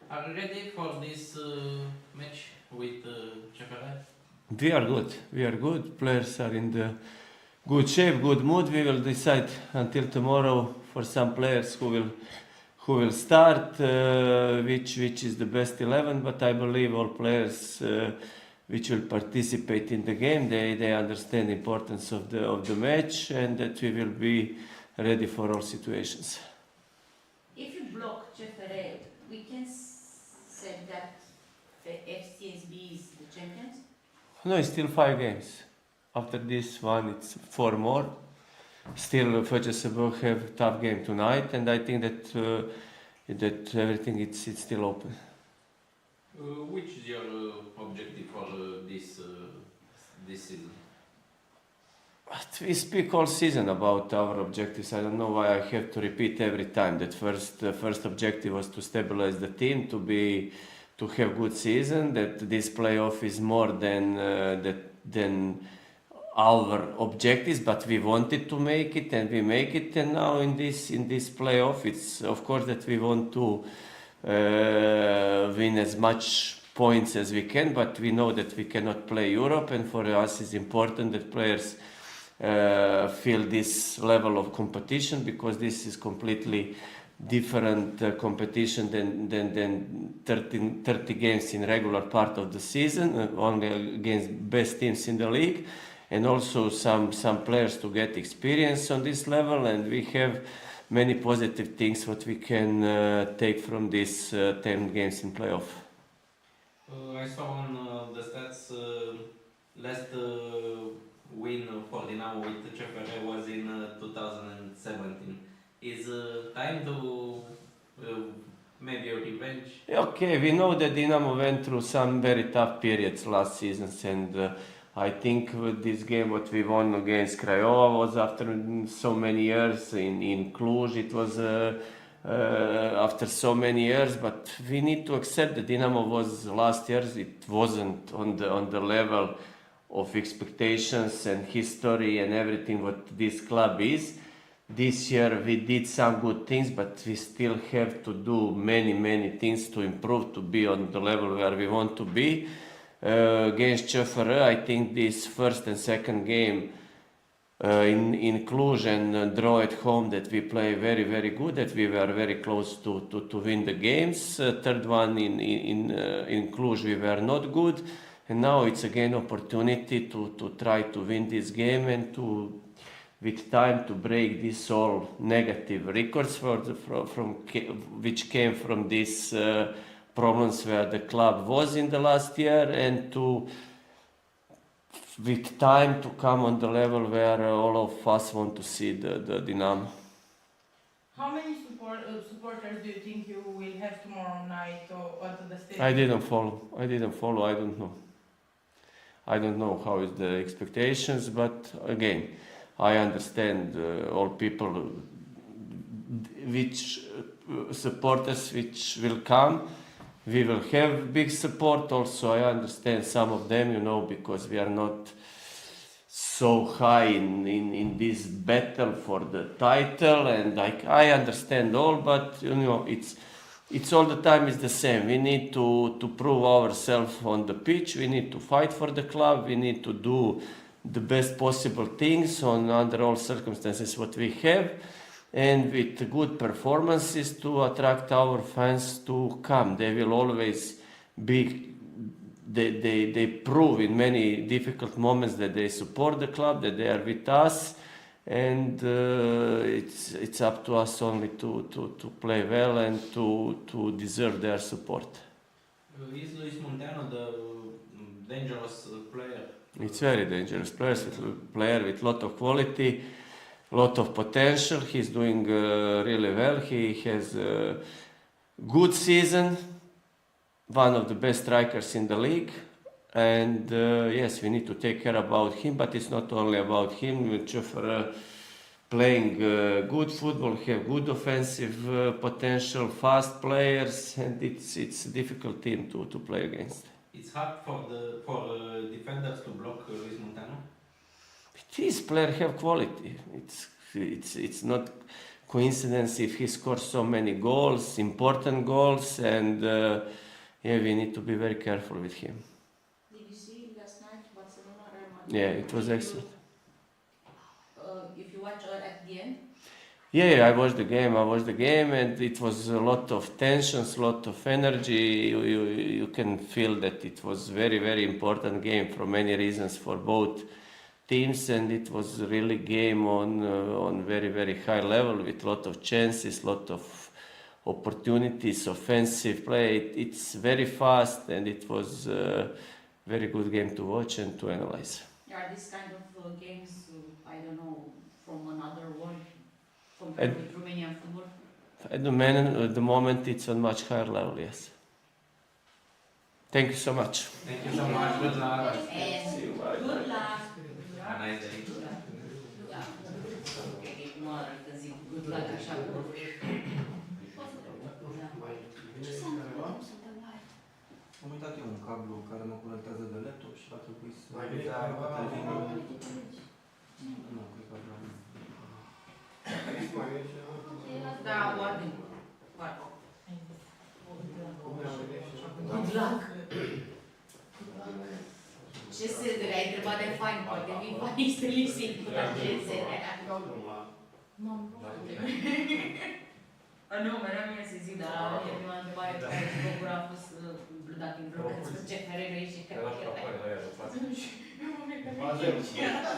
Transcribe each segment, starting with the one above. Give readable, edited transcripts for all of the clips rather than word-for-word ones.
Are you ready for this match with CFR? We are good. We are good. Players are in the good shape, good mood. We will decide until tomorrow for some players who will start, which is the best 11. But I believe all players which will participate in the game, they understand the importance of the match and that we will be ready for all situations. If you block CFR, we can say that the FCSB is the champions? No, it's still 5 games. After this one, it's 4 more. Still, FCSB have a tough game tonight, and I think that everything it's still open. Which is your objective for this season? But we speak all season about our objectives. I don't know why I have to repeat every time that first objective was to stabilize the team, to have good season. That this playoff is more than our objectives, but we wanted to make it and we make it. And now in this playoff, it's of course that we want to win as much points as we can, but we know that we cannot play Europe, and for us it's important that players feel this level of competition, because this is completely different competition than 30 games in regular part of the season, only against best teams in the league, and also some players to get experience on this level, and we have many positive things what we can take from these 10 games in playoff. I saw on the stats last win for Dinamo with CFR was in 2017. Is time to maybe a revenge? Okay, we know that Dinamo went through some very tough periods last season, and I think with this game what we won against Craiova was after so many years. In Cluj it was after so many years, but we need to accept that Dinamo was last year, it wasn't on the level of expectations and history and everything what this club is. This year we did some good things, but we still have to do many things to improve to be on the level where we want to be. Against CFR, I think this first and second game in Cluj and draw at home, that we play very good, that we were very close to win the games. Third one in Cluj we were not good, and now it's again opportunity to try to win this game and to with time to break these all negative records which came from these problems where the club was in the last year, and to with time to come on the level where all of us want to see the Dinamo. How many supporters do you think you will have tomorrow night or at the stadium? I didn't follow. I don't know. I don't know how is the expectations, but again, I understand all people which supporters which will come. We will have big support also. I understand some of them, because we are not so high in this battle for the title, and I understand all, but it's all the time is the same. We need to prove ourselves on the pitch. We need to fight for the club. We need to do the best possible things under all circumstances what we have, and with good performances to attract our fans to come. They will always be, they prove in many difficult moments that they support the club, that they are with us, and it's up to us only to play well and to deserve their support. Is Luis Munteanu the dangerous player? It's very dangerous player with lot of quality, lot of potential. He's doing really well. He has a good season, one of the best strikers in the league, and yes, we need to take care about him, but it's not only about him. CFR playing good football, have good offensive potential, fast players, and it's a difficult team to play against. It's hard for defenders to block Luis Munteanu. These players have quality. It's not coincidence if he scores so many goals, important goals, and yeah, we need to be very careful with him. Did you see last night Barcelona Real Madrid? Yeah, it was excellent. If you watch at the end? Yeah, I watched the game, and it was a lot of tensions, a lot of energy. You can feel that it was very, very important game for many reasons for both teams, and it was really game on very, very high level with lot of chances, lot of opportunities, offensive play. It's very fast, and it was a very good game to watch and to analyze. Are these kind of games, I don't know, from another world compared with Romanian football? At the moment, it's on much higher level, yes. Thank you so much. Thank you so much. Good luck. And good luck. Have a nice day. Cum arătă, zic, good luck așa. Ce s-a întâmplat? Cum s-a întâmplat? Am uitat eu un cablu care mă conectează de laptop și va trebui să... Mai bine ai Nu, cred că vreau. Da, ordine. Foarte. Good luck. Ce se ai întrebat de fain, poate mi fain este lipsit cu la ce se Nu, mereu mie să zic, dar la mine prima întrebare pe care se procura a fost dacă îmi vreau că CFR și cred că Eu mă uit că nu e și asta.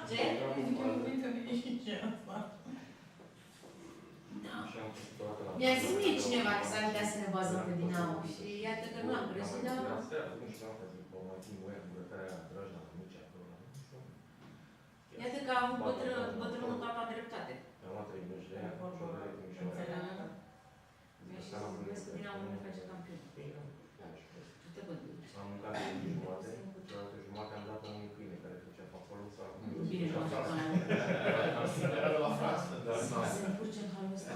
Ce? Eu mă uit că nu e și asta. Da. Mi-a zis mie cineva că s-ar putea să ne bazăm pe Dinamo și iată că nu am crezut, dar... Iată că a avut bătrânul tata dreptate. Mi-a și zis, vezi că Dinamo nu ne face campion. Tu te bădui. Am mâncat de jumătate, cealaltă jumătate am dat unui câine care făcea pe acolo să acum... Bine, jumătate până la să ne purce în halul ăsta?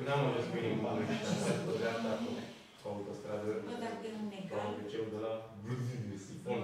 N-am ajuns câine cu băi și am pe dreapta acolo, pe autostradă, Bă, dacă e un pe egal, obiceiul de la sifon.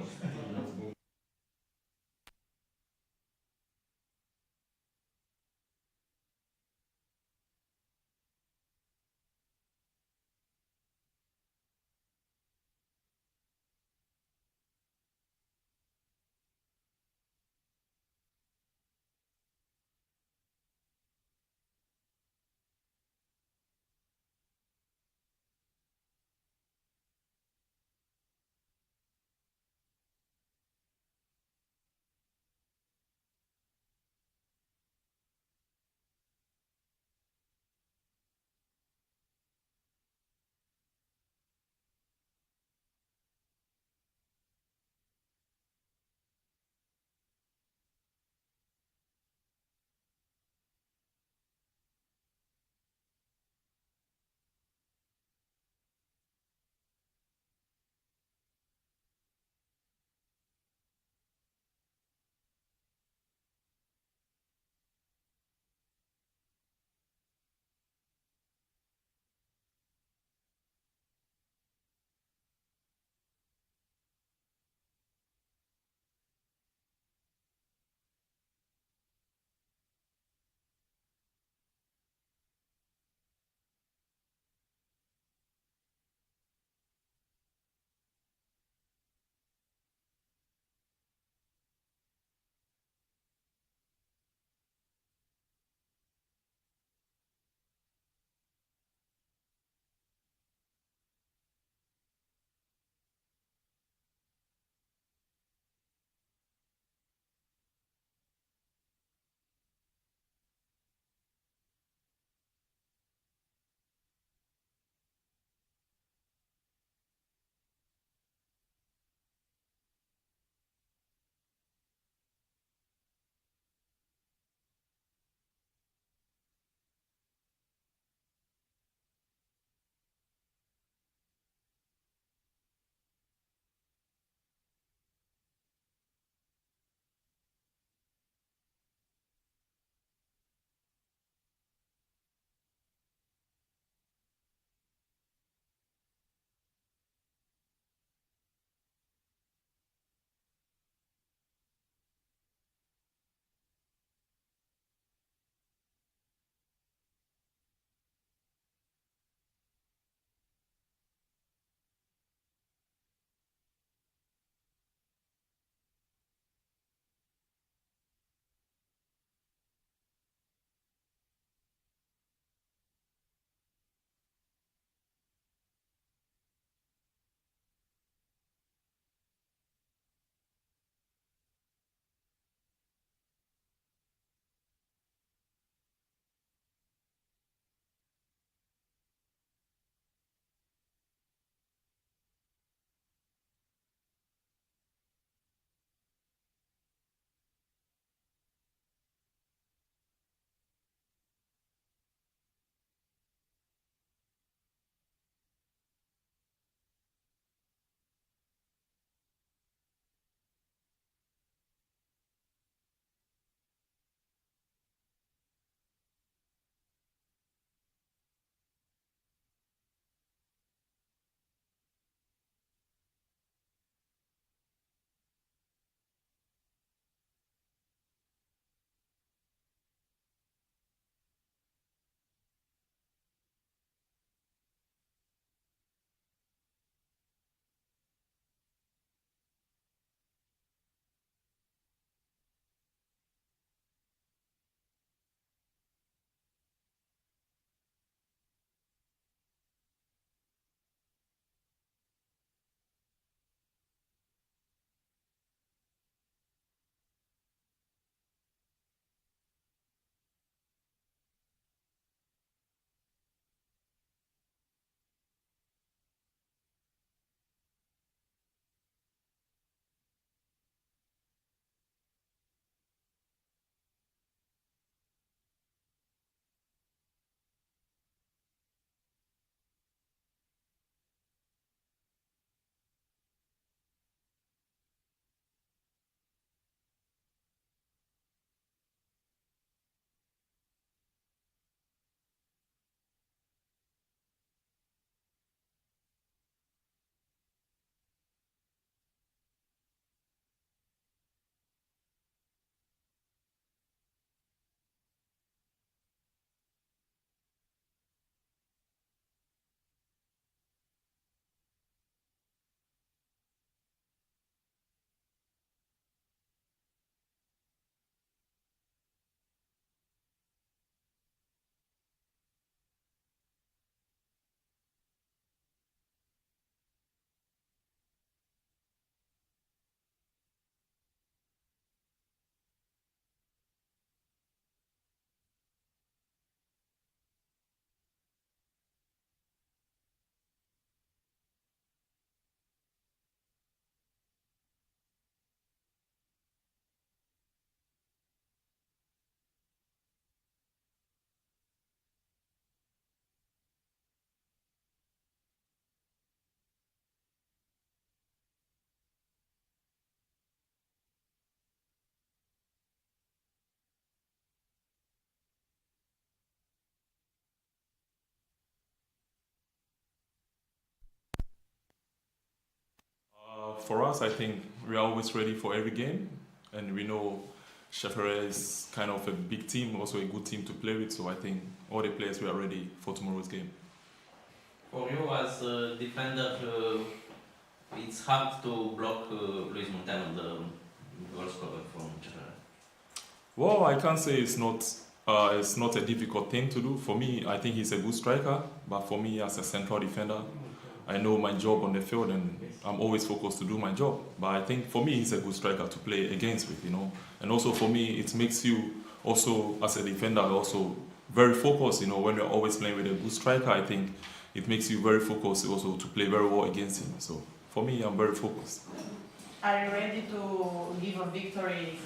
for us, I think we are always ready for every game, and we know CFR is kind of a big team, also a good team to play with. So I think all the players we are ready for tomorrow's game. For you as a defender, it's hard to block Luis Munteanu, the goal scorer from CFR. Well, I can't say it's not a difficult thing to do. For me, I think he's a good striker, but for me as a central defender, I know my job on the field and I'm always focused to do my job. But I think for me, he's a good striker to play against with, And also for me, it makes you also, as a defender, also very focused, when you're always playing with a good striker. I think it makes you very focused also to play very well against him. So for me, I'm very focused. Are you ready to give a victory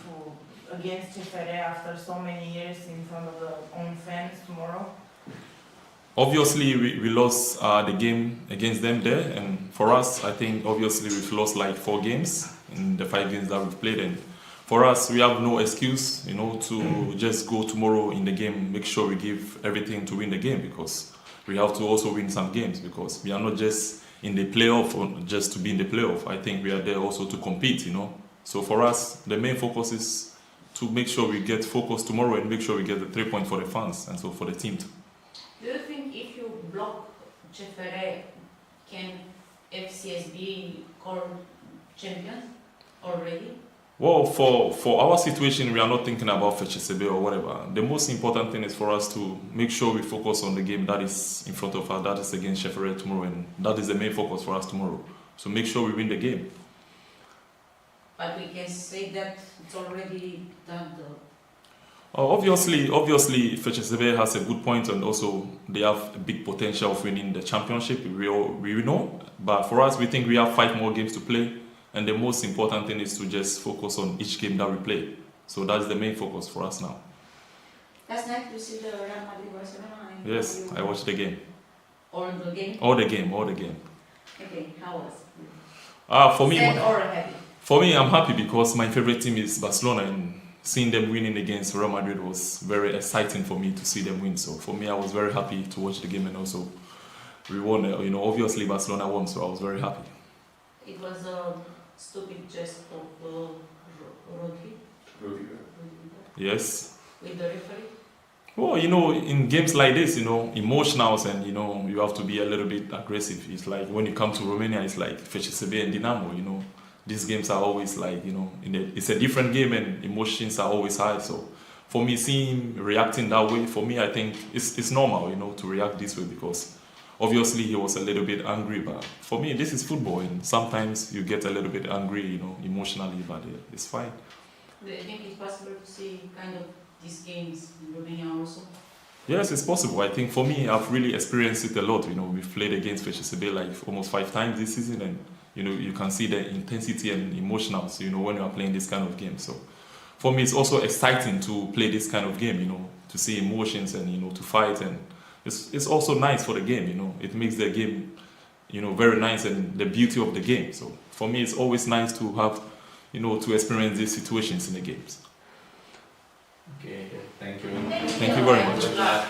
against CFR after so many years in front of the own fans tomorrow? Obviously, we lost the game against them there, and for us, I think obviously we've lost like 4 games in the 5 games that we've played. And for us, we have no excuse, to just go tomorrow in the game, make sure we give everything to win the game, because we have to also win some games, because we are not just in the playoff or just to be in the playoff. I think we are there also to compete, So for us, the main focus is to make sure we get focused tomorrow and make sure we get the 3 points for the fans and so for the team too. Do you think if you block CFR, can FCS be called champions already? Well, for our situation, we are not thinking about FCSB or whatever. The most important thing is for us to make sure we focus on the game that is in front of us, that is against CFR tomorrow, and that is the main focus for us tomorrow. So make sure we win the game. But we can say that it's already done though. Obviously, FCSB has a good point, and also they have a big potential of winning the championship. We know, but for us, we think we have 5 more games to play, and the most important thing is to just focus on each game that we play. So that's the main focus for us now. Last night you see the Real Madrid Barcelona? Yes, I watched the game. All the game? All the game. Okay, how was it? Sad or happy? For me, I'm happy because my favorite team is Barcelona, and seeing them winning against Real Madrid was very exciting for me to see them win. So for me, I was very happy to watch the game, and also we won. Obviously Barcelona won, so I was very happy. It was a stupid jest of Rodri. Yes. With the referee? Well, in games like this, emotionals, and you have to be a little bit aggressive. It's like when you come to Romania, it's like FCSB and Dinamo. These games are always like, it's a different game and emotions are always high. So for me, seeing him reacting that way, for me, I think it's normal, to react this way, because obviously he was a little bit angry. But for me, this is football, and sometimes you get a little bit angry, emotionally, but it's fine. Do you think it's possible to see kind of these games in Romania also? Yes, it's possible. I think for me, I've really experienced it a lot. We've played against FCSB like almost 5 times this season, and you can see the intensity and emotionals, when you are playing this kind of game. So for me, it's also exciting to play this kind of game, to see emotions and, to fight. And it's also nice for the game, It makes the game, very nice, and the beauty of the game. So for me, it's always nice to have, to experience these situations in the games. Okay, thank you. Thank you very much. Good luck.